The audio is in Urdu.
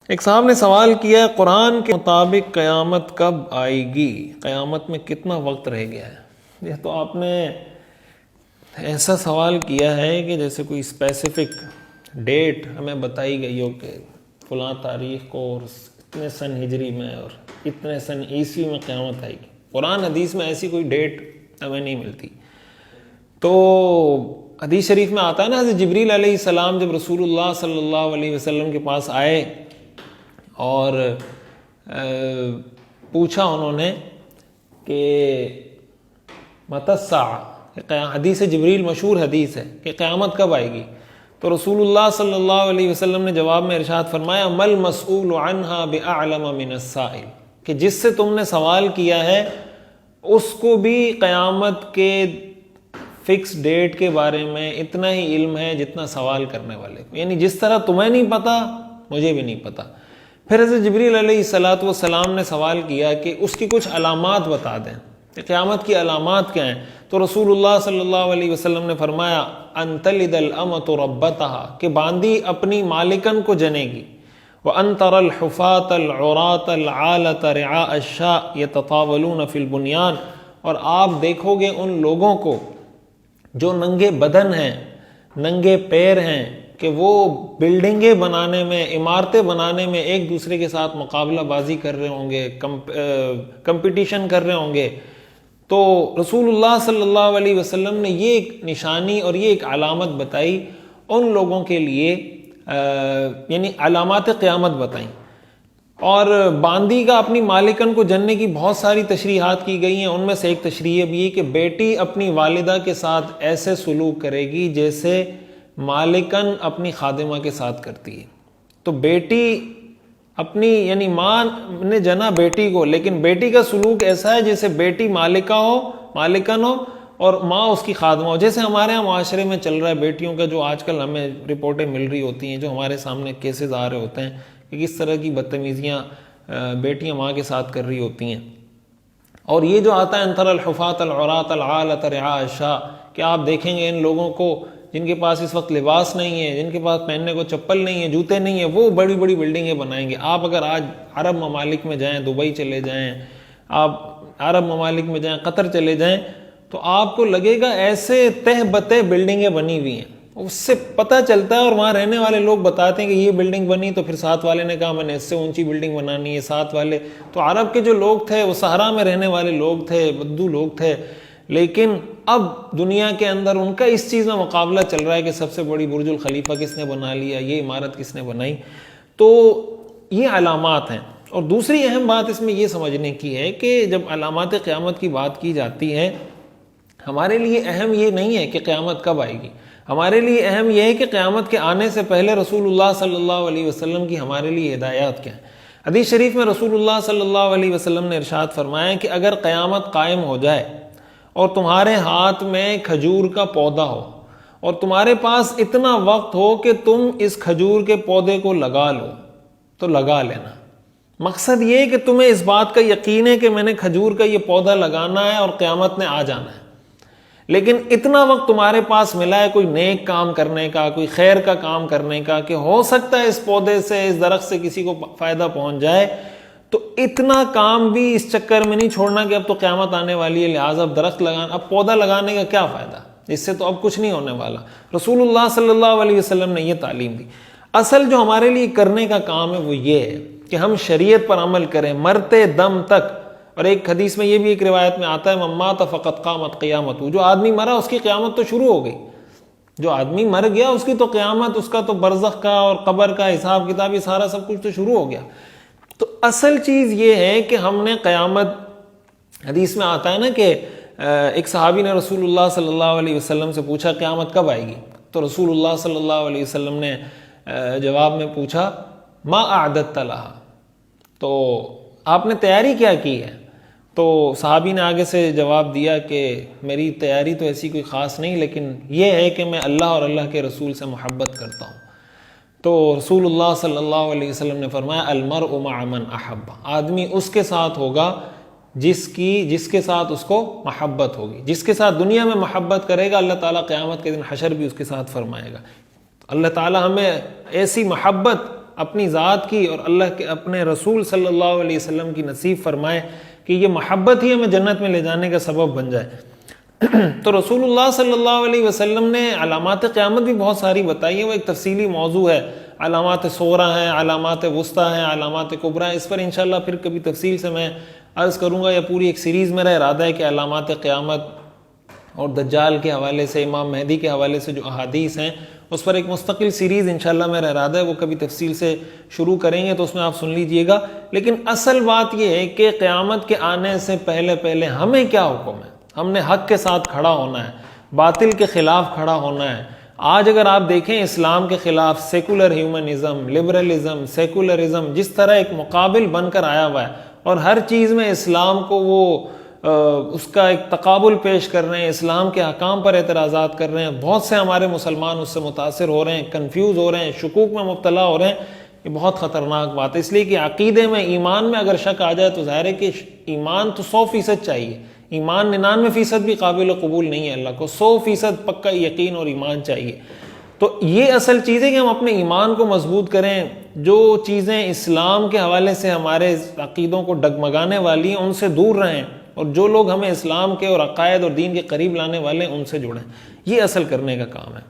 ایک صاحب نے سوال کیا قرآن کے مطابق قیامت کب آئے گی؟ قیامت میں کتنا وقت رہ گیا ہے؟ یہ تو آپ نے ایسا سوال کیا ہے کہ جیسے کوئی اسپیسیفک ڈیٹ ہمیں بتائی گئی ہو کہ فلاں تاریخ کو اور اتنے سن ہجری میں اور اتنے سن عیسوی میں قیامت آئے گی۔ قرآن حدیث میں ایسی کوئی ڈیٹ ہمیں نہیں ملتی۔ تو حدیث شریف میں آتا ہے نا، حضرت جبریل علیہ السلام جب رسول اللہ صلی اللہ علیہ وسلم کے پاس آئے اور پوچھا انہوں نے کہ متی الساعہ، حدیث جبریل مشہور حدیث ہے کہ قیامت کب آئے گی، تو رسول اللہ صلی اللہ علیہ وسلم نے جواب میں ارشاد فرمایا مل مسئول عنہا بأعلم من السائل، کہ جس سے تم نے سوال کیا ہے اس کو بھی قیامت کے فکس ڈیٹ کے بارے میں اتنا ہی علم ہے جتنا سوال کرنے والے کو، یعنی جس طرح تمہیں نہیں پتا مجھے بھی نہیں پتا۔ پھر حضرت جبریل علیہ السلام نے سوال کیا کہ اس کی کچھ علامات بتا دیں کہ قیامت کی علامات کیا ہیں، تو رسول اللہ صلی اللہ علیہ وسلم نے فرمایا ان تلد الامۃ ربتها، کہ باندی اپنی مالکن کو جنے گی، وان ترى الحفاة العراة العالة رعاء الشاء يتطاولون في البنيان، اور آپ دیکھو گے ان لوگوں کو جو ننگے بدن ہیں، ننگے پیر ہیں، کہ وہ بلڈنگیں بنانے میں، عمارتیں بنانے میں ایک دوسرے کے ساتھ مقابلہ بازی کر رہے ہوں گے، کمپٹیشن کر رہے ہوں گے۔ تو رسول اللہ صلی اللہ علیہ وسلم نے یہ ایک نشانی اور یہ ایک علامت بتائی ان لوگوں کے لیے، یعنی علامات قیامت بتائیں۔ اور باندی کا اپنی مالکن کو جننے کی بہت ساری تشریحات کی گئی ہیں، ان میں سے ایک تشریح بھی ہے کہ بیٹی اپنی والدہ کے ساتھ ایسے سلوک کرے گی جیسے مالکن اپنی خادمہ کے ساتھ کرتی ہے۔ تو بیٹی اپنی، یعنی ماں نے جنا بیٹی کو، لیکن بیٹی کا سلوک ایسا ہے جیسے بیٹی مالکن ہو اور ماں اس کی خادمہ ہو، جیسے ہمارے ہاں معاشرے میں چل رہا ہے بیٹیوں کا، جو آج کل ہمیں رپورٹیں مل رہی ہوتی ہیں، جو ہمارے سامنے کیسز آ رہے ہوتے ہیں کہ کس طرح کی بدتمیزیاں بیٹیاں ماں کے ساتھ کر رہی ہوتی ہیں۔ اور یہ جو آتا ہے انتر الحفاة العراة العالة رعاء الشاء، کہ آپ دیکھیں گے ان لوگوں کو جن کے پاس اس وقت لباس نہیں ہے، جن کے پاس پہننے کو چپل نہیں ہے، جوتے نہیں ہیں، وہ بڑی بڑی بلڈنگیں بنائیں گے۔ آپ اگر آج عرب ممالک میں جائیں، دبئی چلے جائیں، آپ عرب ممالک میں جائیں، قطر چلے جائیں، تو آپ کو لگے گا ایسے تہ بتہ بلڈنگیں بنی ہوئی ہیں، اس سے پتہ چلتا ہے۔ اور وہاں رہنے والے لوگ بتاتے ہیں کہ یہ بلڈنگ بنی، تو پھر ساتھ والے نے کہا میں نے اس سے اونچی بلڈنگ بنانی ہے، ساتھ والے۔ تو عرب کے جو لوگ تھے وہ صحرا میں رہنے والے لوگ تھے، بدو لوگ تھے، لیکن اب دنیا کے اندر ان کا اس چیز میں مقابلہ چل رہا ہے کہ سب سے بڑی برج الخلیفہ کس نے بنا لیا، یہ عمارت کس نے بنائی۔ تو یہ علامات ہیں۔ اور دوسری اہم بات اس میں یہ سمجھنے کی ہے کہ جب علامات قیامت کی بات کی جاتی ہے، ہمارے لیے اہم یہ نہیں ہے کہ قیامت کب آئے گی، ہمارے لیے اہم یہ ہے کہ قیامت کے آنے سے پہلے رسول اللہ صلی اللہ علیہ وسلم کی ہمارے لیے ہدایات کیا ہیں۔ حدیث شریف میں رسول اللہ صلی اللہ علیہ وسلم نے ارشاد فرمایا کہ اگر قیامت قائم ہو جائے اور تمہارے ہاتھ میں کھجور کا پودا ہو اور تمہارے پاس اتنا وقت ہو کہ تم اس کھجور کے پودے کو لگا لو، تو لگا لینا۔ مقصد یہ ہے کہ تمہیں اس بات کا یقین ہے کہ میں نے کھجور کا یہ پودا لگانا ہے اور قیامت نے آ جانا ہے، لیکن اتنا وقت تمہارے پاس ملا ہے کوئی نیک کام کرنے کا، کوئی خیر کا کام کرنے کا، کہ ہو سکتا ہے اس پودے سے، اس درخت سے کسی کو فائدہ پہنچ جائے، تو اتنا کام بھی اس چکر میں نہیں چھوڑنا کہ اب تو قیامت آنے والی ہے لہٰذا اب درخت لگانا، اب پودا لگانے کا کیا فائدہ، اس سے تو اب کچھ نہیں ہونے والا۔ رسول اللہ صلی اللہ علیہ وسلم نے یہ تعلیم دی۔ اصل جو ہمارے لیے کرنے کا کام ہے وہ یہ ہے کہ ہم شریعت پر عمل کریں مرتے دم تک۔ اور ایک حدیث میں یہ بھی ایک روایت میں آتا ہے من مات فقد قامت قیامتہ، جو آدمی مرا اس کی قیامت تو شروع ہو گئی، جو آدمی مر گیا اس کی تو قیامت، اس کا تو برزخ کا اور قبر کا حساب کتاب، یہ سارا سب کچھ تو شروع ہو گیا۔ تو اصل چیز یہ ہے کہ ہم نے قیامت، حدیث میں آتا ہے نا کہ ایک صحابی نے رسول اللہ صلی اللہ علیہ وسلم سے پوچھا قیامت کب آئے گی، تو رسول اللہ صلی اللہ علیہ وسلم نے جواب میں پوچھا ما اعددت لها، تو آپ نے تیاری کیا کی ہے؟ تو صحابی نے آگے سے جواب دیا کہ میری تیاری تو ایسی کوئی خاص نہیں، لیکن یہ ہے کہ میں اللہ اور اللہ کے رسول سے محبت کرتا ہوں۔ تو رسول اللہ صلی اللہ علیہ وسلم نے فرمایا المرء مع من احب، آدمی اس کے ساتھ ہوگا جس کے ساتھ اس کو محبت ہوگی، جس کے ساتھ دنیا میں محبت کرے گا اللہ تعالیٰ قیامت کے دن حشر بھی اس کے ساتھ فرمائے گا۔ اللہ تعالیٰ ہمیں ایسی محبت اپنی ذات کی اور اللہ کے اپنے رسول صلی اللہ علیہ وسلم کی نصیب فرمائے کہ یہ محبت ہی ہمیں جنت میں لے جانے کا سبب بن جائے۔ تو رسول اللہ صلی اللہ علیہ وسلم نے علامات قیامت بھی بہت ساری بتائی ہے، وہ ایک تفصیلی موضوع ہے۔ علامات صغریٰ ہیں، علامات وسطیٰ ہیں، علامات کبریٰ، اس پر انشاءاللہ پھر کبھی تفصیل سے میں عرض کروں گا، یا پوری ایک سیریز میرا ارادہ ہے کہ علامات قیامت اور دجال کے حوالے سے، امام مہدی کے حوالے سے جو احادیث ہیں اس پر ایک مستقل سیریز انشاءاللہ میرا ارادہ ہے، وہ کبھی تفصیل سے شروع کریں گے تو اس میں آپ سن لیجئے گا۔ لیکن اصل بات یہ ہے کہ قیامت کے آنے سے پہلے ہمیں کیا حکم ہے؟ ہم نے حق کے ساتھ کھڑا ہونا ہے، باطل کے خلاف کھڑا ہونا ہے۔ آج اگر آپ دیکھیں اسلام کے خلاف سیکولر ہیومنزم، لبرلزم، سیکولرزم جس طرح ایک مقابل بن کر آیا ہوا ہے، اور ہر چیز میں اسلام کو وہ اس کا ایک تقابل پیش کر رہے ہیں، اسلام کے احکام پر اعتراضات کر رہے ہیں، بہت سے ہمارے مسلمان اس سے متاثر ہو رہے ہیں، کنفیوز ہو رہے ہیں، شکوک میں مبتلا ہو رہے ہیں۔ یہ بہت خطرناک بات ہے، اس لیے کہ عقیدے میں، ایمان میں اگر شک آ جائے تو ظاہر ہے کہ ایمان تو 100% چاہیے، ایمان 99% بھی قابل قبول نہیں ہے اللہ کو، 100% پکا یقین اور ایمان چاہیے۔ تو یہ اصل چیز ہے کہ ہم اپنے ایمان کو مضبوط کریں، جو چیزیں اسلام کے حوالے سے ہمارے عقیدوں کو ڈگمگانے والی ہیں ان سے دور رہیں، اور جو لوگ ہمیں اسلام کے اور عقائد اور دین کے قریب لانے والے ہیں ان سے جڑیں۔ یہ اصل کرنے کا کام ہے۔